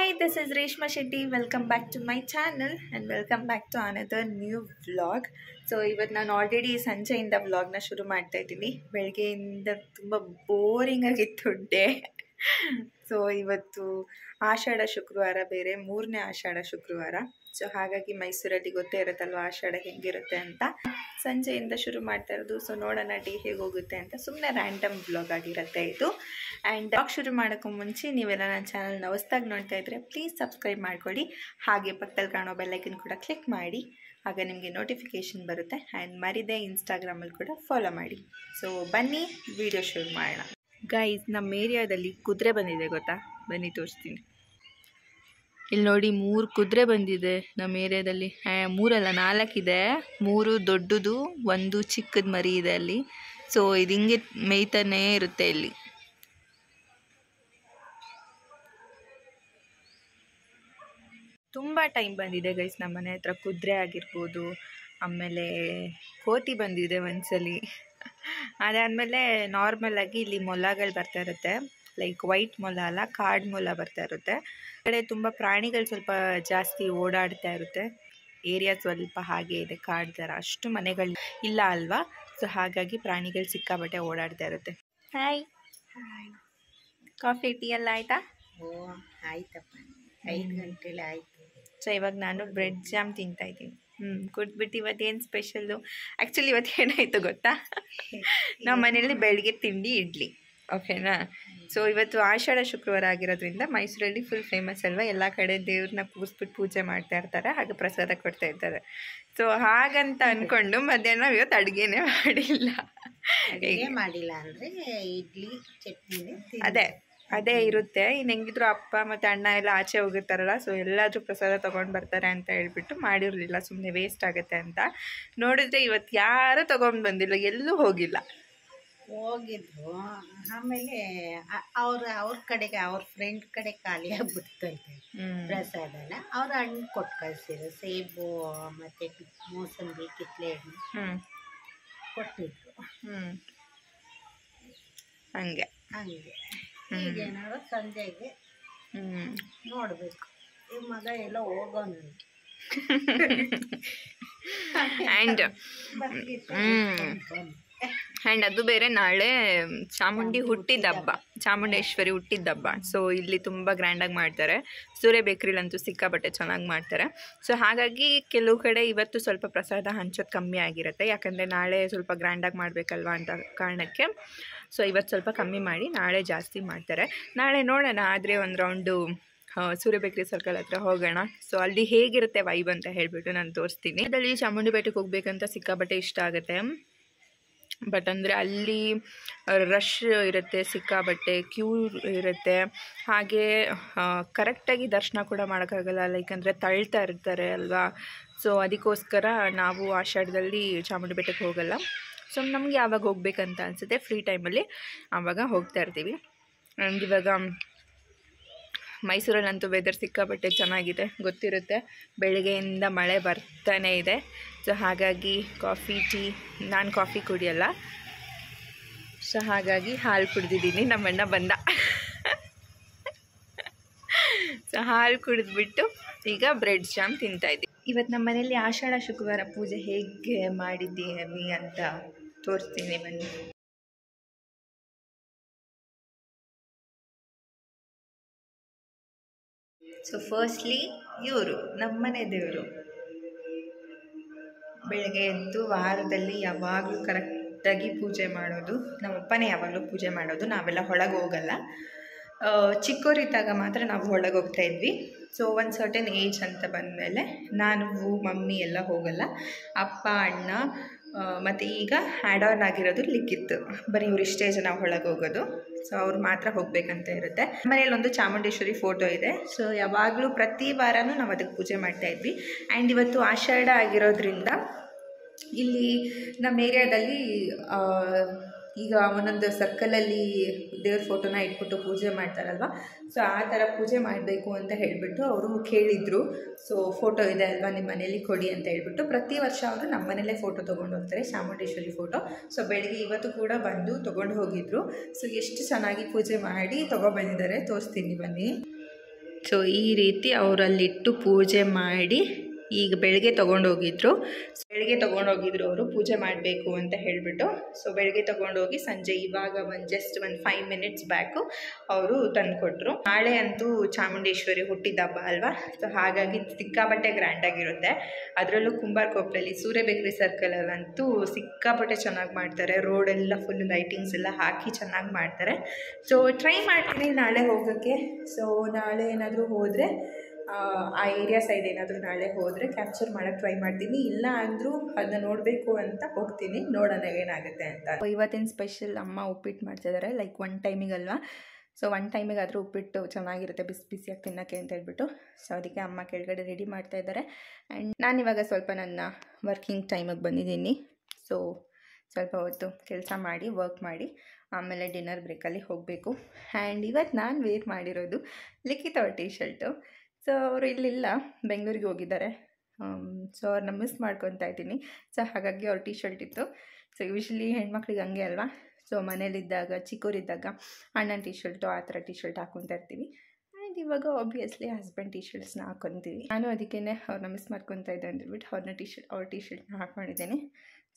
Hi, this is Reshma Shetty. Welcome back to my channel and welcome back to another new vlog. So ಇವತ್ತು ನಾನು already ಸಂಜೆಯಿಂದ ವ್ಲಾಗ್ನ ಶುರು ಮಾಡ್ತಾ ಇದ್ದೀನಿ. ಬೆಳಗ್ಗೆಯಿಂದ ತುಂಬ ಬೋರಿಂಗ್ ಆಗಿತ್ತು ಡೇ. ಸೊ ಇವತ್ತು ಆಷಾಢ ಶುಕ್ರವಾರ ಬೇರೆ, ಮೂರನೇ ಆಷಾಢ ಶುಕ್ರವಾರ. ಸೊ ಹಾಗಾಗಿ ಮೈಸೂರಲ್ಲಿ ಗೊತ್ತೇ ಇರುತ್ತಲ್ವ ಆಷಾಢ ಹೆಂಗಿರುತ್ತೆ ಅಂತ. ಸಂಜೆಯಿಂದ ಶುರು ಮಾಡ್ತಾ ಇರೋದು. ಸೊ ನೋಡೋಣ ಡೇ ಹೇಗೆ ಹೋಗುತ್ತೆ ಅಂತ. ಸುಮ್ಮನೆ ರ್ಯಾಂಡಮ್ ವ್ಲಾಗ್ ಆಗಿರುತ್ತೆ ಇದು. ಆ್ಯಂಡ್ ವ್ಲಾಗ್ ಶುರು ಮಾಡೋಕ್ಕೂ ಮುಂಚೆ ನೀವೆಲ್ಲ ನನ್ನ ಚಾನಲ್ನ ಹೊಸ್ದಾಗಿ ನೋಡ್ತಾ ಇದ್ದರೆ ಪ್ಲೀಸ್ ಸಬ್ಸ್ಕ್ರೈಬ್ ಮಾಡ್ಕೊಳ್ಳಿ. ಹಾಗೆ ಪಕ್ಕದಲ್ಲಿ ಕಾಣೋ ಬೆಲ್ಲೈಕನ್ ಕೂಡ ಕ್ಲಿಕ್ ಮಾಡಿ, ಆಗ ನಿಮಗೆ ನೋಟಿಫಿಕೇಷನ್ ಬರುತ್ತೆ. ಆ್ಯಂಡ್ ಮರಿದೆ ಇನ್ಸ್ಟಾಗ್ರಾಮಲ್ಲಿ ಕೂಡ ಫಾಲೋ ಮಾಡಿ. ಸೊ ಬನ್ನಿ ವಿಡಿಯೋ ಶುರು ಮಾಡೋಣ. ಗೈಸ್, ನಮ್ಮ ಏರಿಯಾದಲ್ಲಿ ಕುದುರೆ ಬಂದಿದೆ ಗೊತ್ತಾ? ಬನ್ನಿ ತೋರಿಸ್ತೀನಿ. ಇಲ್ಲಿ ನೋಡಿ 3 ಕುದುರೆ ಬಂದಿದೆ ನಮ್ಮ ಏರಿಯಾದಲ್ಲಿ. 3 ಅಲ್ಲ 4 ಇದೆ. 3 ದೊಡ್ಡದು, 1 ಚಿಕ್ಕದ ಮರಿ ಇದೆ ಅಲ್ಲಿ. ಸೊ ಇದು ಹಿಂಗೆ ಮೇಯ್ತಾನೇ ಇರುತ್ತೆ ಇಲ್ಲಿ. ತುಂಬ ಟೈಮ್ ಬಂದಿದೆ ಗೈಸ್ ನಮ್ಮ ಮನೆ ಹತ್ರ. ಕುದುರೆ ಆಗಿರ್ಬೋದು, ಆಮೇಲೆ ಕೋತಿ ಬಂದಿದೆ ಒಂದ್ಸಲಿ. ಅದಾದಮೇಲೆ ನಾರ್ಮಲಾಗಿ ಇಲ್ಲಿ ಮೊಲಗಳು ಬರ್ತಾ ಇರುತ್ತೆ. ಲೈಕ್ ವೈಟ್ ಮೊಲ ಅಲ್ಲ, ಕಾಡು ಮೊಲ ಬರ್ತಾ ಇರುತ್ತೆ. ಕಡೆ ತುಂಬ ಪ್ರಾಣಿಗಳು ಸ್ವಲ್ಪ ಜಾಸ್ತಿ ಓಡಾಡ್ತಾ ಇರುತ್ತೆ. ಏರಿಯಾ ಸ್ವಲ್ಪ ಹಾಗೆ ಇದೆ, ಕಾಡು ಥರ. ಅಷ್ಟು ಮನೆಗಳು ಇಲ್ಲ ಅಲ್ವಾ? ಸೊ ಹಾಗಾಗಿ ಪ್ರಾಣಿಗಳು ಸಿಕ್ಕಾಬಟ್ಟೆ ಓಡಾಡ್ತಾ ಇರುತ್ತೆ. ಹಾಯ್, ಕಾಫಿ ಟೀ ಎಲ್ಲ ಆಯಿತಾ? ಓ ಆಯ್ತಪ್ಪ, 5 ಗಂಟೆಲೆ ಆಯಿತು. ಸೊ ಇವಾಗ ನಾನು ಬ್ರೆಡ್ ಜಾಮ್ ತಿಂತಾಯಿದ್ದೀನಿ. ಕುಡ್ಬಿಟ್ಟು ಇವತ್ತೇನು ಸ್ಪೆಷಲ್ಲು? ಆ್ಯಕ್ಚುಲಿ ಇವತ್ತು ಏನಾಯಿತು ಗೊತ್ತಾ? ನಮ್ಮ ಮನೆಯಲ್ಲಿ ಬೆಳಗ್ಗೆ ತಿಂಡಿ ಇಡ್ಲಿ, ಓಕೆನಾ? ಸೊ ಇವತ್ತು ಆಷಾಢ ಶುಕ್ರವಾರ ಆಗಿರೋದ್ರಿಂದ ಮೈಸೂರಲ್ಲಿ ಫುಲ್ ಫೇಮಸ್ ಅಲ್ವಾ, ಎಲ್ಲ ಕಡೆ ದೇವ್ರನ್ನ ಕೂರಿಸ್ಬಿಟ್ಟು ಪೂಜೆ ಮಾಡ್ತಾ ಇರ್ತಾರೆ, ಹಾಗೆ ಪ್ರಸಾದ ಕೊಡ್ತಾ ಇರ್ತಾರೆ. ಸೊ ಹಾಗಂತ ಅಂದ್ಕೊಂಡು ಮಧ್ಯಾಹ್ನ ಇವತ್ತು ಅಡುಗೆನೇ ಮಾಡಿಲ್ಲ ಅಂದರೆ ಇಡ್ಲಿ ಚಟ್ನಿ ಅದೇ ಇರುತ್ತೆ. ಇನ್ನು ಹೆಂಗಿದ್ರು ಅಪ್ಪ ಮತ್ತು ಅಣ್ಣ ಎಲ್ಲ ಆಚೆ ಹೋಗಿರ್ತಾರಲ್ಲ, ಸೊ ಎಲ್ಲಾದರೂ ಪ್ರಸಾದ ತೊಗೊಂಡು ಬರ್ತಾರೆ ಅಂತ ಹೇಳ್ಬಿಟ್ಟು ಮಾಡಿರಲಿಲ್ಲ, ಸುಮ್ಮನೆ ವೇಸ್ಟ್ ಆಗುತ್ತೆ ಅಂತ. ನೋಡಿದ್ರೆ ಇವತ್ತು ಯಾರೂ ತೊಗೊಂಡು ಬಂದಿಲ್ಲ, ಎಲ್ಲೂ ಹೋಗಿಲ್ಲ. ಹೋಗಿದ್ರು, ಆಮೇಲೆ ಅವ್ರ ಕಡೆಗೆ ಅವ್ರ ಫ್ರೆಂಡ್ ಕಡೆ ಖಾಲಿ ಆಗ್ಬಿಡ್ತಂತೆ ಪ್ರಸಾದನ. ಅವ್ರು ಹಣ್ಣು ಕೊಟ್ಟು ಕಳಿಸಿದ್ರು, ಸೇಬು ಮತ್ತು ಮೋಸಂಬಿ, ಕಿತ್ಲೆ ಹಣ್ಣು ಕೊಟ್ಟಿದ್ರು. ಹಂಗೆ ಈಗೇನಾದ್ರು ಸಂಜೆಗೆ ನೋಡಬೇಕು. ಈ ಮಗ ಎಲ್ಲ ಹೋಗೋನು. ಆ್ಯಂಡ್ ಅದು ಬೇರೆ ನಾಳೆ ಚಾಮುಂಡೇಶ್ವರಿ ಹುಟ್ಟಿದ ಹಬ್ಬ. ಸೊ ಇಲ್ಲಿ ತುಂಬ ಗ್ರ್ಯಾಂಡಾಗಿ ಮಾಡ್ತಾರೆ. ಸೂರ್ಯ ಬೇಕ್ರಿಲಂತೂ ಸಿಕ್ಕಾಬಟ್ಟೆ ಚೆನ್ನಾಗಿ ಮಾಡ್ತಾರೆ. ಸೊ ಹಾಗಾಗಿ ಕೆಲವು ಕಡೆ ಇವತ್ತು ಸ್ವಲ್ಪ ಪ್ರಸಾದ ಹಂಚೋದು ಕಮ್ಮಿ ಆಗಿರುತ್ತೆ, ಯಾಕಂದರೆ ನಾಳೆ ಸ್ವಲ್ಪ ಗ್ರ್ಯಾಂಡಾಗಿ ಮಾಡಬೇಕಲ್ವ ಅಂತ ಕಾರಣಕ್ಕೆ. ಸೊ ಇವತ್ತು ಸ್ವಲ್ಪ ಕಮ್ಮಿ ಮಾಡಿ ನಾಳೆ ಜಾಸ್ತಿ ಮಾಡ್ತಾರೆ. ನಾಳೆ ನೋಡೋಣ, ಆದರೆ ಒಂದು ರೌಂಡು ಸೂರ್ಯ ಬೇಕ್ರಿ ಸರ್ಕಲ್ ಹತ್ರ ಹೋಗೋಣ. ಸೊ ಅಲ್ಲಿ ಹೇಗಿರುತ್ತೆ ವೈಬ್ ಅಂತ ಹೇಳಿಬಿಟ್ಟು ನಾನು ತೋರಿಸ್ತೀನಿ. ಅದರಲ್ಲಿ ಚಾಮುಂಡಿ ಬೆಟ್ಟಕ್ಕೆ ಹೋಗ್ಬೇಕಂತ ಸಿಕ್ಕಾಬಟ್ಟೆ ಇಷ್ಟ ಆಗುತ್ತೆ. ಬಟ್ ಅಂದರೆ ಅಲ್ಲಿ ರಶ್ ಇರುತ್ತೆ, ಸಿಕ್ಕಾಬಟ್ಟೆ ಕ್ಯೂ ಇರುತ್ತೆ. ಹಾಗೆ ಕರೆಕ್ಟಾಗಿ ದರ್ಶನ ಕೂಡ ಮಾಡೋಕ್ಕಾಗಲ್ಲ, ಲೈಕ್ ಅಂದರೆ ತಳ್ತಾ ಇರ್ತಾರೆ ಅಲ್ವಾ. ಸೊ ಅದಕ್ಕೋಸ್ಕರ ನಾವು ಆಷಾಢದಲ್ಲಿ ಚಾಮುಂಡಿ ಬೆಟ್ಟಕ್ಕೆ ಹೋಗಲ್ಲ. ಸೊ ನಮ್ಗೆ ಯಾವಾಗ ಹೋಗ್ಬೇಕಂತ ಅನಿಸುತ್ತೆ ಫ್ರೀ ಟೈಮಲ್ಲಿ ಆವಾಗ ಹೋಗ್ತಾ ಇರ್ತೀವಿ. ಆ್ಯಂಡ್ ಇವಾಗ ಮೈಸೂರಲ್ಲಂತೂ ವೆದರ್ ಸಿಕ್ಕಾಬಟ್ಟೆ ಚೆನ್ನಾಗಿದೆ, ಗೊತ್ತಿರುತ್ತೆ. ಬೆಳಗ್ಗೆಯಿಂದ ಮಳೆ ಬರ್ತಾನೆ ಇದೆ. ಸೊ ಹಾಗಾಗಿ ಕಾಫಿ ಟೀ, ನಾನು ಕಾಫಿ ಕುಡಿಯಲ್ಲ, ಸೊ ಹಾಗಾಗಿ ಹಾಲು ಕುಡಿದಿದ್ದೀನಿ. ನಮ್ಮಣ್ಣ ಬಂದ. ಸೊ ಹಾಲು ಕುಡಿದ್ಬಿಟ್ಟು ಈಗ ಬ್ರೆಡ್ ಜಾಮ್ ತಿಂತಾಯಿದ್ದೀನಿ. ಇವತ್ತು ನಮ್ಮ ಮನೇಲಿ ಆಷಾಢ ಶುಕ್ರವಾರ ಪೂಜೆ ಹೇಗೆ ಮಾಡಿದ್ದೀವಿ ಅಂತ ತೋರಿಸ್ತೀನಿ ಬನ್ನಿ. ಸೊ ಫಸ್ಟ್ಲಿ ಇವರು ನಮ್ಮನೆ ದೇವರು. ಬೆಳಗ್ಗೆ ಎದ್ದು ವಾರದಲ್ಲಿ ಯಾವಾಗಲೂ ಕರೆಕ್ಟಾಗಿ ಪೂಜೆ ಮಾಡೋದು. ನಮ್ಮಪ್ಪನೇ ಯಾವಾಗಲೂ ಪೂಜೆ ಮಾಡೋದು, ನಾವೆಲ್ಲ ಒಳಗೆ ಹೋಗಲ್ಲ. ಚಿಕ್ಕವರಿದ್ದಾಗ ಮಾತ್ರ ನಾವು ಒಳಗೆ ಹೋಗ್ತಾ ಇದ್ವಿ. ಸೊ ಒಂದು ಸರ್ಟನ್ ಏಜ್ ಅಂತ ಬಂದಮೇಲೆ ನಾನು, ಮಮ್ಮಿ ಎಲ್ಲ ಹೋಗಲ್ಲ. ಅಪ್ಪ, ಅಣ್ಣ ಮತ್ತು ಈಗ ಆ್ಯಡ್ ಆನ್ ಆಗಿರೋದು ಲಿಕ್ಕಿತ್ತು, ಬರೀ ಇವ್ರು ಇಷ್ಟೇ ಜನ ಒಳಗೆ ಹೋಗೋದು. ಸೊ ಅವ್ರು ಮಾತ್ರ ಹೋಗಬೇಕಂತ ಇರುತ್ತೆ. ಮನೇಲಿ ಒಂದು ಚಾಮುಂಡೇಶ್ವರಿ ಫೋಟೋ ಇದೆ. ಸೊ ಯಾವಾಗಲೂ ಪ್ರತಿ ವಾರನೂ ನಾವು ಅದಕ್ಕೆ ಪೂಜೆ ಮಾಡ್ತಾಯಿದ್ವಿ. ಆ್ಯಂಡ್ ಇವತ್ತು ಆಷಾಢ ಆಗಿರೋದ್ರಿಂದ ಇಲ್ಲಿ ನಮ್ಮ ಏರಿಯಾದಲ್ಲಿ ಈಗ ಒಂದೊಂದು ಸರ್ಕಲಲ್ಲಿ ದೇವ್ರ ಫೋಟೋನ ಇಟ್ಬಿಟ್ಟು ಪೂಜೆ ಮಾಡ್ತಾರಲ್ವ. ಸೊ ಆ ಥರ ಪೂಜೆ ಮಾಡಬೇಕು ಅಂತ ಹೇಳಿಬಿಟ್ಟು ಅವರು ಕೇಳಿದರು. ಸೊ ಫೋಟೋ ಇದೆ ಅಲ್ವಾ ನಿಮ್ಮ ಮನೇಲಿ ಕೊಡಿ ಅಂತ ಹೇಳ್ಬಿಟ್ಟು ಪ್ರತಿ ವರ್ಷ ಅವರು ನಮ್ಮ ಮನೇಲೇ ಫೋಟೋ ತೊಗೊಂಡು ಹೋಗ್ತಾರೆ, ಚಾಮುಂಡೇಶ್ವರಿ ಫೋಟೋ. ಸೊ ಬೆಳಗ್ಗೆ ಇವತ್ತು ಕೂಡ ಬಂದು ತೊಗೊಂಡು ಹೋಗಿದ್ರು. ಸೊ ಎಷ್ಟು ಚೆನ್ನಾಗಿ ಪೂಜೆ ಮಾಡಿ ತೊಗೊಬಂದಿದ್ದಾರೆ, ತೋರಿಸ್ತೀನಿ ಬನ್ನಿ. ಸೊ ಈ ರೀತಿ ಅವರಲ್ಲಿಟ್ಟು ಪೂಜೆ ಮಾಡಿ ಈಗ ಬೆಳಗ್ಗೆ ತೊಗೊಂಡೋಗಿದ್ರು ಅವರು ಪೂಜೆ ಮಾಡಬೇಕು ಅಂತ ಹೇಳಿಬಿಟ್ಟು. ಸೊ ಬೆಳಗ್ಗೆ ತೊಗೊಂಡೋಗಿ ಸಂಜೆ ಇವಾಗ ಜಸ್ಟ್ ಒಂದು 5 minutes ಬ್ಯಾಕು ಅವರು ತಂದುಕೊಟ್ರು. ನಾಳೆ ಅಂತೂ ಚಾಮುಂಡೇಶ್ವರಿ ಹುಟ್ಟಿದ ಹಬ್ಬ ಅಲ್ವಾ, ಸೊ ಹಾಗಾಗಿ ಸಿಕ್ಕಾಪಟ್ಟೆ ಗ್ರ್ಯಾಂಡಾಗಿರುತ್ತೆ. ಅದರಲ್ಲೂ ಕುಂಬಾರಕೊಪ್ಪಲಲ್ಲಿ ಸೂರ್ಯ ಬೇಕ್ರಿ ಸರ್ಕಲಲ್ಲಂತೂ ಸಿಕ್ಕಾಪಟ್ಟೆ ಚೆನ್ನಾಗಿ ಮಾಡ್ತಾರೆ. ರೋಡೆಲ್ಲ ಫುಲ್ ಲೈಟಿಂಗ್ಸ್ ಎಲ್ಲ ಹಾಕಿ ಚೆನ್ನಾಗಿ ಮಾಡ್ತಾರೆ. ಸೊ ಟ್ರೈ ಮಾಡ್ತೀನಿ ನಾಳೆ ಹೋಗೋಕ್ಕೆ. ಸೊ ನಾಳೆ ಏನಾದರೂ ಹೋದರೆ ಆ ಏರಿಯಾ ಸೈಡ್ ಏನಾದರೂ ನಾಳೆ ಹೋದರೆ ಕ್ಯಾಪ್ಚರ್ ಮಾಡೋಕ್ಕೆ ಟ್ರೈ ಮಾಡ್ತೀನಿ. ಇಲ್ಲ ಅಂದರೂ ಅದನ್ನ ನೋಡಬೇಕು ಅಂತ ಹೋಗ್ತೀನಿ, ನೋಡೋಣ ಏನಾಗುತ್ತೆ ಅಂತ. ಇವತ್ತಿನ ಸ್ಪೆಷಲ್ ಅಮ್ಮ ಉಪ್ಪಿಟ್ಟು ಮಾಡ್ತಿದ್ದಾರೆ, ಲೈಕ್ 1 ಟೈಮಿಗಲ್ವಾ. ಸೊ 1 ಟೈಮಿಗಾದರೂ ಉಪ್ಪಿಟ್ಟು ಚೆನ್ನಾಗಿರುತ್ತೆ ಬಿಸಿಯಾಗಿ ತಿನ್ನೋಕ್ಕೆ ಅಂತ ಹೇಳ್ಬಿಟ್ಟು. ಸೊ ಅದಕ್ಕೆ ಅಮ್ಮ ಕೆಳಗಡೆ ರೆಡಿ ಮಾಡ್ತಾಯಿದ್ದಾರೆ. ಆ್ಯಂಡ್ ನಾನಿವಾಗ ಸ್ವಲ್ಪ ನನ್ನ ವರ್ಕಿಂಗ್ ಟೈಮಿಗೆ ಬಂದಿದ್ದೀನಿ. ಸೊ ಸ್ವಲ್ಪ ಹೊತ್ತು ಕೆಲಸ ಮಾಡಿ ವರ್ಕ್ ಮಾಡಿ ಆಮೇಲೆ ಡಿನ್ನರ್ ಬ್ರೇಕಲ್ಲಿ ಹೋಗಬೇಕು. ಆ್ಯಂಡ್ ಇವತ್ತು ನಾನು ವೇರ್ ಮಾಡಿರೋದು ಲಿಖಿತ್ ಅವ್ರ ಟೀ ಶರ್ಟು. ಸೊ ಅವರು ಇಲ್ಲಿಲ್ಲ, ಬೆಂಗಳೂರಿಗೆ ಹೋಗಿದ್ದಾರೆ. ಸೊ ಅವ್ರನ್ನ ಮಿಸ್ ಮಾಡ್ಕೊತಾ ಇದ್ದೀನಿ. ಸೊ ಹಾಗಾಗಿ ಅವ್ರ ಟೀ ಶರ್ಟ್ ಇತ್ತು. ಸೊ ಯೂಶ್ವಲಿ ಹೆಣ್ಮಕ್ಳಿಗೆ ಹಂಗೆ ಅಲ್ವಾ. ಸೊ ಮನೇಲಿದ್ದಾಗ ಚಿಕ್ಕವರಿದ್ದಾಗ ಅಣ್ಣನ ಟೀ ಶರ್ಟು ಆ ಥರ ಟೀ ಶರ್ಟ್ ಹಾಕ್ಕೊತಾ ಇರ್ತೀವಿ. ಆ್ಯಂಡ್ ಇವಾಗ ಆಬ್ವಿಯಸ್ಲಿ ಹಸ್ಬೆಂಡ್ ಟೀ ಶರ್ಟ್ಸ್ನ ಹಾಕ್ಕೊತೀವಿ. ನಾನು ಅದಕ್ಕೇ ಅವ್ರನ್ನ ಮಿಸ್ ಮಾಡ್ಕೊತಾ ಇದ್ದೆ ಅಂದ್ಬಿಟ್ಟು ಅವ್ರ ಟೀ ಶರ್ಟ್ನ ಹಾಕ್ಕೊಂಡಿದ್ದೇನೆ.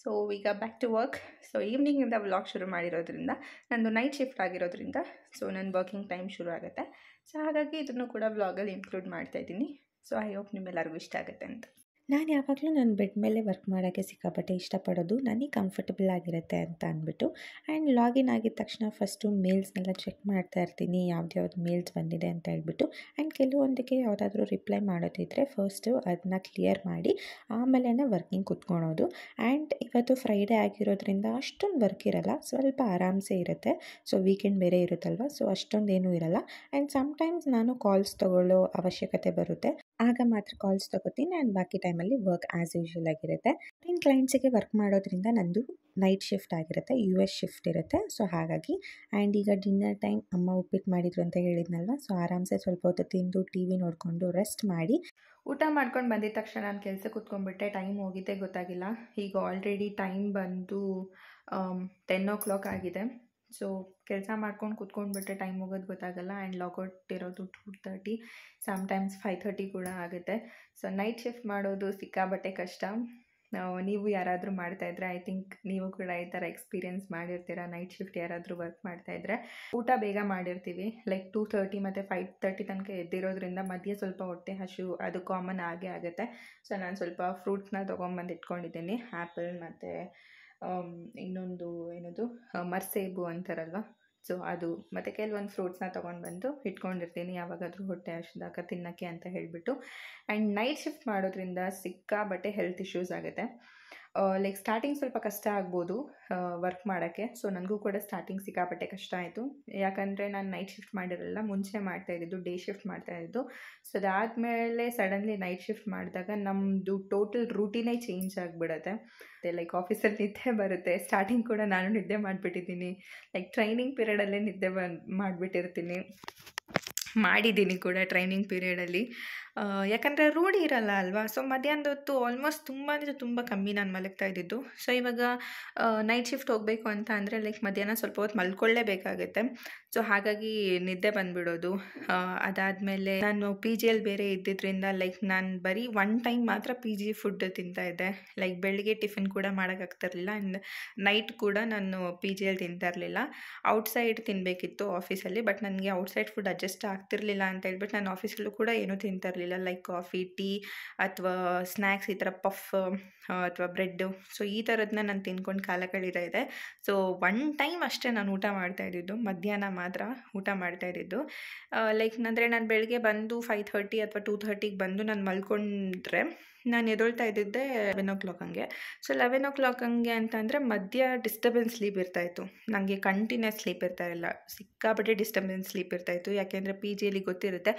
ಸೊ ಈಗ ಬ್ಯಾಕ್ ಟು ವರ್ಕ್. ಸೊ ಈವ್ನಿಂಗಿಂದ ವ್ಲಾಗ್ ಶುರು ಮಾಡಿರೋದ್ರಿಂದ ನಂದು ನೈಟ್ ಶಿಫ್ಟ್ ಆಗಿರೋದ್ರಿಂದ ಸೊ ನನ್ನ ವರ್ಕಿಂಗ್ ಟೈಮ್ ಶುರು ಆಗುತ್ತೆ. ಸೊ ಹಾಗಾಗಿ ಇದನ್ನು ಕೂಡ ವ್ಲಾಗಲ್ಲಿ ಇನ್ಕ್ಲೂಡ್ ಮಾಡ್ತಾಯಿದ್ದೀನಿ. ಸೊ ಐ ಹೋಪ್ ನಿಮ್ಮೆಲ್ಲರಿಗೂ ಇಷ್ಟ ಆಗುತ್ತೆ ಅಂತ. ನಾನು ಯಾವಾಗಲೂ ನನ್ನ ಬೆಡ್ ಮೇಲೆ ವರ್ಕ್ ಮಾಡೋಕ್ಕೆ ಸಿಕ್ಕಾಪಟ್ಟೆ ಇಷ್ಟಪಡೋದು, ನನಗೆ ಕಂಫರ್ಟಬಲ್ ಆಗಿರುತ್ತೆ ಅಂತ ಅಂದ್ಬಿಟ್ಟು. ಆ್ಯಂಡ್ ಲಾಗಿನ್ ಆಗಿದ ತಕ್ಷಣ ಫಸ್ಟು ಮೇಲ್ಸ್ನೆಲ್ಲ ಚೆಕ್ ಮಾಡ್ತಾ ಇರ್ತೀನಿ, ಯಾವ್ದು ಮೇಲ್ಸ್ ಬಂದಿದೆ ಅಂತ ಹೇಳ್ಬಿಟ್ಟು. ಆ್ಯಂಡ್ ಕೆಲವೊಂದಕ್ಕೆ ಯಾವುದಾದ್ರೂ ರಿಪ್ಲೈ ಮಾಡೋದಿದ್ದರೆ ಫಸ್ಟು ಅದನ್ನ ಕ್ಲಿಯರ್ ಮಾಡಿ ಆಮೇಲೆ ವರ್ಕಿಂಗ್ ಕುತ್ಕೊಳೋದು. ಆ್ಯಂಡ್ ಇವತ್ತು ಫ್ರೈಡೇ ಆಗಿರೋದ್ರಿಂದ ಅಷ್ಟೊಂದು ವರ್ಕ್ ಇರೋಲ್ಲ, ಸ್ವಲ್ಪ ಆರಾಮ್ಸೆ ಇರುತ್ತೆ. ಸೊ ವೀಕೆಂಡ್ ಬೇರೆ ಇರುತ್ತಲ್ವ, ಸೊ ಅಷ್ಟೊಂದೇನೂ ಇರೋಲ್ಲ. ಆ್ಯಂಡ್ ಸಮ್ಟೈಮ್ಸ್ ನಾನು ಕಾಲ್ಸ್ ತೊಗೊಳ್ಳೋ ಅವಶ್ಯಕತೆ ಬರುತ್ತೆ, ಆಗ ಮಾತ್ರ ಕಾಲ್ಸ್ ತೊಗೋತೀನಿ. ಆ್ಯಂಡ್ ಬಾಕಿ ಟೈಮಲ್ಲಿ ವರ್ಕ್ ಆ್ಯಸ್ ಯೂಶ್ವಲ್ ಆಗಿರುತ್ತೆ. ಇನ್ನು ಕ್ಲೈಂಟ್ಸಿಗೆ ವರ್ಕ್ ಮಾಡೋದ್ರಿಂದ ನಂದು ನೈಟ್ ಶಿಫ್ಟ್ ಆಗಿರುತ್ತೆ, US ಶಿಫ್ಟ್ ಇರುತ್ತೆ. ಸೊ ಹಾಗಾಗಿ ಆ್ಯಂಡ್ ಈಗ ಡಿನ್ನರ್ ಟೈಮ್ ಅಮ್ಮ ಉಪ್ಪಿಟ್ಟು ಮಾಡಿದ್ರು ಅಂತ ಹೇಳಿದ್ನಲ್ವ. ಸೊ ಆರಾಮ್ಸೆ ಸ್ವಲ್ಪ ಹೊತ್ತು ತಿಂದು TV ನೋಡಿಕೊಂಡು ರೆಸ್ಟ್ ಮಾಡಿ ಊಟ ಮಾಡ್ಕೊಂಡು ಬಂದಿದ ತಕ್ಷಣ ನಾನು ಕೆಲಸ ಕೂತ್ಕೊಂಡ್ಬಿಟ್ಟೆ. ಟೈಮ್ ಹೋಗಿದ್ದೇ ಗೊತ್ತಾಗಿಲ್ಲ. ಈಗ ಆಲ್ರೆಡಿ ಟೈಮ್ ಬಂದು 10 o'clock ಆಗಿದೆ. ಸೊ ಕೆಲಸ ಮಾಡ್ಕೊಂಡು ಕೂತ್ಕೊಂಡ್ಬಿಟ್ರೆ ಟೈಮ್ ಹೋಗೋದು ಗೊತ್ತಾಗಲ್ಲ. ಆ್ಯಂಡ್ ಲಾಗೌಟ್ ಇರೋದು 2:30, ಸಮ್ಟೈಮ್ಸ್ 5:30 ಕೂಡ ಆಗುತ್ತೆ. ಸೊ ನೈಟ್ ಶಿಫ್ಟ್ ಮಾಡೋದು ಸಿಕ್ಕಾಬಟ್ಟೆ ಕಷ್ಟ. ನೀವು ಯಾರಾದರೂ ಮಾಡ್ತಾಯಿದ್ರೆ ಐ ಥಿಂಕ್ ನೀವು ಕೂಡ ಈ ಥರ ಎಕ್ಸ್ಪೀರಿಯೆನ್ಸ್ ಮಾಡಿರ್ತೀರ. ನೈಟ್ ಶಿಫ್ಟ್ ಯಾರಾದರೂ ವರ್ಕ್ ಮಾಡ್ತಾಯಿದ್ರೆ ಊಟ ಬೇಗ ಮಾಡಿರ್ತೀವಿ, ಲೈಕ್ 2:30 ಮತ್ತು 5:30 ತನಕ ಎದ್ದಿರೋದ್ರಿಂದ ಮಧ್ಯೆ ಸ್ವಲ್ಪ ಹೊಟ್ಟೆ ಹಶು ಅದು ಕಾಮನ್ ಆಗೇ ಆಗುತ್ತೆ. ಸೊ ನಾನು ಸ್ವಲ್ಪ ಫ್ರೂಟ್ಸ್ನ ತೊಗೊಂಬಂದು ಇಟ್ಕೊಂಡಿದ್ದೀನಿ, ಆ್ಯಪಲ್ ಮತ್ತು ಇನ್ನೊಂದು ಏನದು ಮರ್ಸೇಬು ಅಂತಾರಲ್ವ, ಸೊ ಅದು ಮತ್ತು ಕೆಲವೊಂದು ಫ್ರೂಟ್ಸ್ನ ತೊಗೊಂಡು ಬಂದು ಇಟ್ಕೊಂಡಿರ್ತೀನಿ ಯಾವಾಗಾದರೂ ಹೊಟ್ಟೆ ಹಸಿದಾಗ ತಿನ್ನೋಕ್ಕೆ ಅಂತ ಹೇಳಿಬಿಟ್ಟು. ಆ್ಯಂಡ್ ನೈಟ್ ಶಿಫ್ಟ್ ಮಾಡೋದ್ರಿಂದ ಸಿಕ್ಕಾಬಟ್ಟೆ ಹೆಲ್ತ್ ಇಶ್ಯೂಸ್ ಆಗುತ್ತೆ. ಲೈಕ್ ಸ್ಟಾರ್ಟಿಂಗ್ ಸ್ವಲ್ಪ ಕಷ್ಟ ಆಗ್ಬೋದು ವರ್ಕ್ ಮಾಡೋಕ್ಕೆ. ಸೊ ನನಗೂ ಕೂಡ ಸ್ಟಾರ್ಟಿಂಗ್ ಸಿಕ್ಕಾಪಟ್ಟೆ ಕಷ್ಟ ಆಯಿತು, ಯಾಕಂದರೆ ನಾನು ನೈಟ್ ಶಿಫ್ಟ್ ಮಾಡಿರಲಿಲ್ಲ, ಮುಂಚೆ ಮಾಡ್ತಾಯಿದ್ದು ಡೇ ಶಿಫ್ಟ್ ಮಾಡ್ತಾಯಿದ್ದು. ಸೊ ಅದಾದಮೇಲೆ ಸಡನ್ಲಿ ನೈಟ್ ಶಿಫ್ಟ್ ಮಾಡಿದಾಗ ನಮ್ಮದು ಟೋಟಲ್ ರೂಟೀನೇ ಚೇಂಜ್ ಆಗಿಬಿಡುತ್ತೆ. ಲೈಕ್ ಆಫೀಸಲ್ಲಿ ನಿದ್ದೆ ಬರುತ್ತೆ. ಸ್ಟಾರ್ಟಿಂಗ್ ಕೂಡ ನಾನು ನಿದ್ದೆ ಮಾಡಿಬಿಟ್ಟಿದ್ದೀನಿ, ಲೈಕ್ ಟ್ರೈನಿಂಗ್ ಪೀರಿಯಡಲ್ಲೇ ನಿದ್ದೆ ಮಾಡಿದ್ದೀನಿ ಕೂಡ ಟ್ರೈನಿಂಗ್ ಪೀರಿಯಡಲ್ಲಿ. ಯಾಕಂದರೆ ರೂಢಿ ಇರಲ್ಲ ಅಲ್ವಾ. ಸೊ ಮಧ್ಯಾಹ್ನದ ಹೊತ್ತು ಆಲ್ಮೋಸ್ಟ್ ತುಂಬ ಅಂದರೆ ತುಂಬ ಕಮ್ಮಿ ನಾನು ಮಲಗ್ತಾ ಇದ್ದಿದ್ದು. ಸೊ ಇವಾಗ ನೈಟ್ ಶಿಫ್ಟ್ ಹೋಗಬೇಕು ಅಂತ ಅಂದರೆ ಲೈಕ್ ಮಧ್ಯಾಹ್ನ ಸ್ವಲ್ಪ ಹೊತ್ತು ಮಲ್ಕೊಳ್ಳೇಬೇಕಾಗುತ್ತೆ. ಸೊ ಹಾಗಾಗಿ ನಿದ್ದೆ ಬಂದುಬಿಡೋದು. ಅದಾದಮೇಲೆ ನಾನು PGಯಲ್ಲಿ ಬೇರೆ ಇದ್ದಿದ್ದರಿಂದ ಲೈಕ್ ನಾನು ಬರೀ 1 ಟೈಮ್ ಮಾತ್ರ PG ಫುಡ್ ತಿಂತಾಯಿದ್ದೆ. ಲೈಕ್ ಬೆಳಿಗ್ಗೆ ಟಿಫಿನ್ ಕೂಡ ಮಾಡೋಕ್ಕಾಗ್ತಿರ್ಲಿಲ್ಲ. ಆ್ಯಂಡ್ ನೈಟ್ ಕೂಡ ನಾನು PGಯಲ್ಲಿ ತಿಂತಾ ಇರಲಿಲ್ಲ. ಔಟ್ಸೈಡ್ ತಿನ್ನಬೇಕಿತ್ತು ಆಫೀಸಲ್ಲಿ, ಬಟ್ ನನಗೆ ಔಟ್ಸೈಡ್ ಫುಡ್ ಅಡ್ಜಸ್ಟ್ ಆಗ್ತಿರ್ಲಿಲ್ಲ ಅಂತ ಹೇಳ್ಬಿಟ್ಟು ನಾನು ಆಫೀಸಲ್ಲೂ ಕೂಡ ಏನೂ ತಿಂತಾ ಇರಲಿಲ್ಲ. ಲೈಕ್ ಕಾಫಿ, ಟೀ ಅಥವಾ ಸ್ನ್ಯಾಕ್ಸ್, ಈ ಥರ ಪಫ್ ಅಥವಾ ಬ್ರೆಡ್ಡು, ಸೊ ಈ ಥರದನ್ನ ನಾನು ತಿನ್ಕೊಂಡು ಕಾಲ ಕಳೀತಾ ಇದ್ದೆ. ಸೊ 1 ಟೈಮ್ ಅಷ್ಟೇ ನಾನು ಊಟ ಮಾಡ್ತಾಯಿದ್ದು, ಮಧ್ಯಾಹ್ನ ಮಾತ್ರ ಊಟ ಮಾಡ್ತಾಯಿದ್ದು. ಲೈಕ್ ಅಂದರೆ ನಾನು ಬೆಳಗ್ಗೆ ಬಂದು 5:30 ಅಥವಾ 2:30ಗೆ ಬಂದು ನಾನು ಮಲ್ಕೊಂಡ್ರೆ ನಾನು ಎದೊಳ್ತಾ ಇದ್ದಿದ್ದೆ 11 o'clock ಹಂಗೆ. ಸೊ 11 o'clock ಹಂಗೆ ಅಂತಂದರೆ ಮಧ್ಯ ಡಿಸ್ಟರ್ಬೆನ್ಸ್ ಸ್ಲೀಪ್ ಇರ್ತಾಯಿತ್ತು, ನನಗೆ ಕಂಟಿನ್ಯೂಸ್ ಸ್ಲೀಪ್ ಇರ್ತಾಯಿಲ್ಲ, ಸಿಕ್ಕಾಪಟ್ಟೆ ಡಿಸ್ಟರ್ಬೆನ್ಸ್ ಸ್ಲೀಪ್ ಇರ್ತಾಯಿತ್ತು. ಯಾಕೆಂದರೆ PGಯಲ್ಲಿ ಗೊತ್ತಿರುತ್ತೆ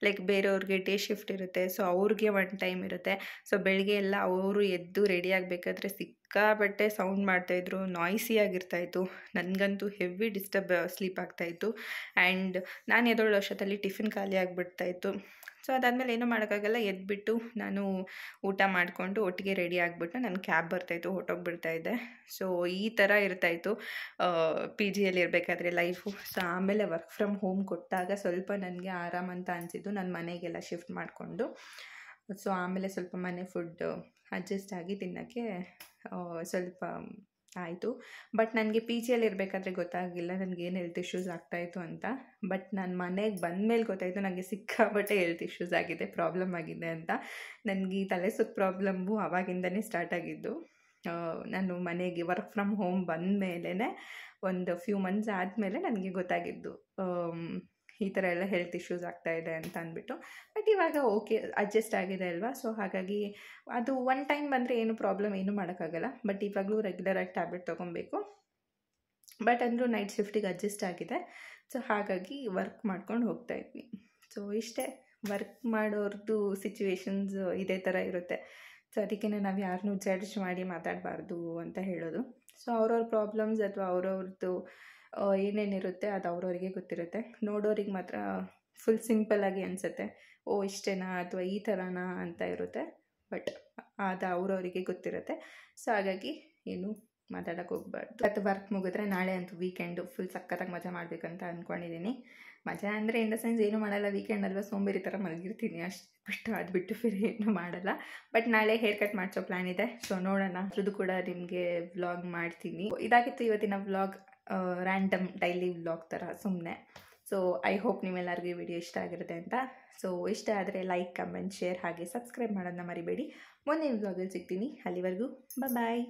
ಲೈಕ್ ಬೇರೆಯವ್ರಿಗೆ ಡೇ ಶಿಫ್ಟ್ ಇರುತ್ತೆ, ಸೊ ಅವ್ರಿಗೆ 1 ಟೈಮ್ ಇರುತ್ತೆ. ಸೊ ಬೆಳಗ್ಗೆ ಎಲ್ಲ ಅವರು ಎದ್ದು ರೆಡಿ ಆಗಬೇಕಾದ್ರೆ ಸಿಕ್ಕಾಪಟ್ಟೆ ಸೌಂಡ್ ಮಾಡ್ತಾಯಿದ್ರು, ನಾಯ್ಸಿ ಆಗಿರ್ತಾಯಿತ್ತು. ನನಗಂತೂ ಹೆವಿ ಸ್ಲೀಪ್ ಆಗ್ತಾಯಿತ್ತು. ಆ್ಯಂಡ್ ನಾನು ಎದ್ದೊಳ್ಳೋ ಅಷ್ಟೊತ್ತಲ್ಲಿ ಟಿಫಿನ್ ಖಾಲಿ ಆಗಿಬಿಡ್ತಾಯಿತ್ತು. ಸೊ ಅದಾದಮೇಲೆ ಏನೂ ಮಾಡೋಕ್ಕಾಗಲ್ಲ, ಎದ್ಬಿಟ್ಟು ನಾನು ಊಟ ಮಾಡಿಕೊಂಡು ಒಟ್ಟಿಗೆ ರೆಡಿ ಆಗಿಬಿಟ್ಟು ನನ್ನ ಕ್ಯಾಬ್ ಬರ್ತಾಯಿತ್ತು, ಹೊರಟೋಗ್ಬಿಡ್ತಾಯಿದ್ದೆ. ಸೊ ಈ ಥರ ಇರ್ತಾಯಿತ್ತು ಪಿ ಜಿಯಲ್ಲಿ ಇರಬೇಕಾದ್ರೆ ಲೈಫು. ಸೊ ಆಮೇಲೆ ವರ್ಕ್ ಫ್ರಮ್ ಹೋಮ್ ಕೊಟ್ಟಾಗ ಸ್ವಲ್ಪ ನನಗೆ ಆರಾಮ ಅಂತ ಅನಿಸಿದ್ದು, ನನ್ನ ಮನೆಗೆಲ್ಲ ಶಿಫ್ಟ್ ಮಾಡಿಕೊಂಡು. ಸೊ ಆಮೇಲೆ ಸ್ವಲ್ಪ ಮನೆ ಫುಡ್ ಅಡ್ಜಸ್ಟ್ ಆಗಿ ತಿನ್ನೋಕ್ಕೆ ಸ್ವಲ್ಪ ಆಯಿತು. ಬಟ್ ನನಗೆ ಪಿ ಜಿಯಲ್ಲಿ ಇರಬೇಕಾದ್ರೆ ಗೊತ್ತಾಗಿಲ್ಲ ನನಗೇನು ಹೆಲ್ತ್ ಇಶ್ಯೂಸ್ ಆಗ್ತಾಯಿತ್ತು ಅಂತ. ಬಟ್ ನಾನು ಮನೆಗೆ ಬಂದಮೇಲೆ ಗೊತ್ತಾಯಿತು ನನಗೆ ಸಿಕ್ಕಾಪಟ್ಟೆ ಹೆಲ್ತ್ ಇಶ್ಯೂಸ್ ಆಗಿದೆ, ಪ್ರಾಬ್ಲಮ್ ಆಗಿದೆ ಅಂತ. ನನಗೆ ಈ ತಲೆ ಸುತ್ತ ಪ್ರಾಬ್ಲಮ್ಮು ಆವಾಗಿಂದನೇ ಸ್ಟಾರ್ಟ್ ಆಗಿದ್ದು. ನಾನು ಮನೆಗೆ ವರ್ಕ್ ಫ್ರಮ್ ಹೋಮ್ ಬಂದಮೇಲೆ ಒಂದು ಫ್ಯೂ ಮಂತ್ಸ್ ಆದಮೇಲೆ ನನಗೆ ಗೊತ್ತಾಗಿದ್ದು ಈ ಥರ ಎಲ್ಲ ಹೆಲ್ತ್ ಇಶ್ಯೂಸ್ ಆಗ್ತಾಯಿದೆ ಅಂತ ಅಂದ್ಬಿಟ್ಟು. ಬಟ್ ಇವಾಗ ಓಕೆ, ಅಡ್ಜಸ್ಟ್ ಆಗಿದೆ ಅಲ್ವಾ. ಸೊ ಹಾಗಾಗಿ ಅದು ಒನ್ ಟೈಮ್ ಬಂದರೆ ಏನು ಪ್ರಾಬ್ಲಮ್, ಏನೂ ಮಾಡೋಕ್ಕಾಗಲ್ಲ. ಬಟ್ ಇವಾಗಲೂ ರೆಗ್ಯುಲರಾಗಿ ಟ್ಯಾಬ್ಲೆಟ್ ತೊಗೊಬೇಕು. ಬಟ್ ಅಂದರೂ ನೈಟ್ ಶಿಫ್ಟಿಗೆ ಅಡ್ಜಸ್ಟ್ ಆಗಿದೆ. ಸೊ ಹಾಗಾಗಿ ವರ್ಕ್ ಮಾಡ್ಕೊಂಡು ಹೋಗ್ತಾಯಿದ್ವಿ. ಸೊ ಇಷ್ಟೇ, ವರ್ಕ್ ಮಾಡೋರ್ದು ಸಿಚುವೇಶನ್ಸ್ ಇದೇ ಥರ ಇರುತ್ತೆ. ಸೊ ಅದಕ್ಕೆ ನಾವು ಯಾರನ್ನೂ ಜಡ್ಜ್ ಮಾಡಿ ಮಾತಾಡಬಾರ್ದು ಅಂತ ಹೇಳೋದು. ಸೊ ಅವ್ರವ್ರ ಪ್ರಾಬ್ಲಮ್ಸ್ ಅಥವಾ ಅವ್ರವ್ರದ್ದು ಏನೇನಿರುತ್ತೆ ಅದು ಅವ್ರವ್ರಿಗೆ ಗೊತ್ತಿರುತ್ತೆ. ನೋಡೋರಿಗೆ ಮಾತ್ರ ಫುಲ್ ಸಿಂಪಲ್ಲಾಗಿ ಅನಿಸುತ್ತೆ, ಓ ಇಷ್ಟೇನಾ ಅಥವಾ ಈ ಥರನಾ ಅಂತ ಇರುತ್ತೆ. ಬಟ್ ಅದು ಅವ್ರವರಿಗೆ ಗೊತ್ತಿರುತ್ತೆ. ಸೊ ಹಾಗಾಗಿ ಏನು ಮಾತಾಡೋಕ್ಕೆ ಹೋಗ್ಬಾರ್ದು. ಮತ್ತು ವರ್ಕ್ ಮುಗಿದ್ರೆ ನಾಳೆ ಅಂತೂ ವೀಕೆಂಡು ಫುಲ್ ಸಖತ್ತಾಗಿ ಮಜಾ ಮಾಡಬೇಕಂತ ಅಂದ್ಕೊಂಡಿದ್ದೀನಿ. ಮಜಾ ಅಂದರೆ ಇನ್ ದ ಸೆನ್ಸ್ ಏನೂ ಮಾಡಲ್ಲ, ವೀಕೆಂಡ್ ಅಲ್ವಾ, ಸೋಂಬೇರಿ ಥರ ಮಲಗಿರ್ತೀನಿ ಅಷ್ಟು ಬಿಟ್ಟು. ಅದು ಬಿಟ್ಟು ಬೇರೆ ಏನೂ ಮಾಡಲ್ಲ. ಬಟ್ ನಾಳೆ ಹೇರ್ ಕಟ್ ಮಾಡಿಸೋ ಪ್ಲ್ಯಾನ್ ಇದೆ. ಸೊ ನೋಡೋಣ, ಅದ್ರದ್ದು ಕೂಡ ನಿಮಗೆ ವ್ಲಾಗ್ ಮಾಡ್ತೀನಿ. ಇದಾಗಿತ್ತು ಇವತ್ತಿನ ವ್ಲಾಗ್, ರ್ಯಾಂಡಮ್ ಡೈಲಿ ವ್ಲಾಗ್ ಥರ ಸುಮ್ಮನೆ. ಸೊ ಐ ಹೋಪ್ ನಿಮ್ಮೆಲ್ಲರಿಗೂ ಈ ವಿಡಿಯೋ ಇಷ್ಟ ಆಗಿರುತ್ತೆ ಅಂತ. ಸೊ ಇಷ್ಟ ಆದರೆ ಲೈಕ್, ಕಮೆಂಟ್, ಶೇರ್ ಹಾಗೆ ಸಬ್ಸ್ಕ್ರೈಬ್ ಮಾಡೋದನ್ನ ಮರಿಬೇಡಿ. ಮುಂದಿನ ವ್ಲಾಗಲ್ಲಿ ಸಿಗ್ತೀನಿ. ಅಲ್ಲಿವರೆಗೂ ಬಾಯ್.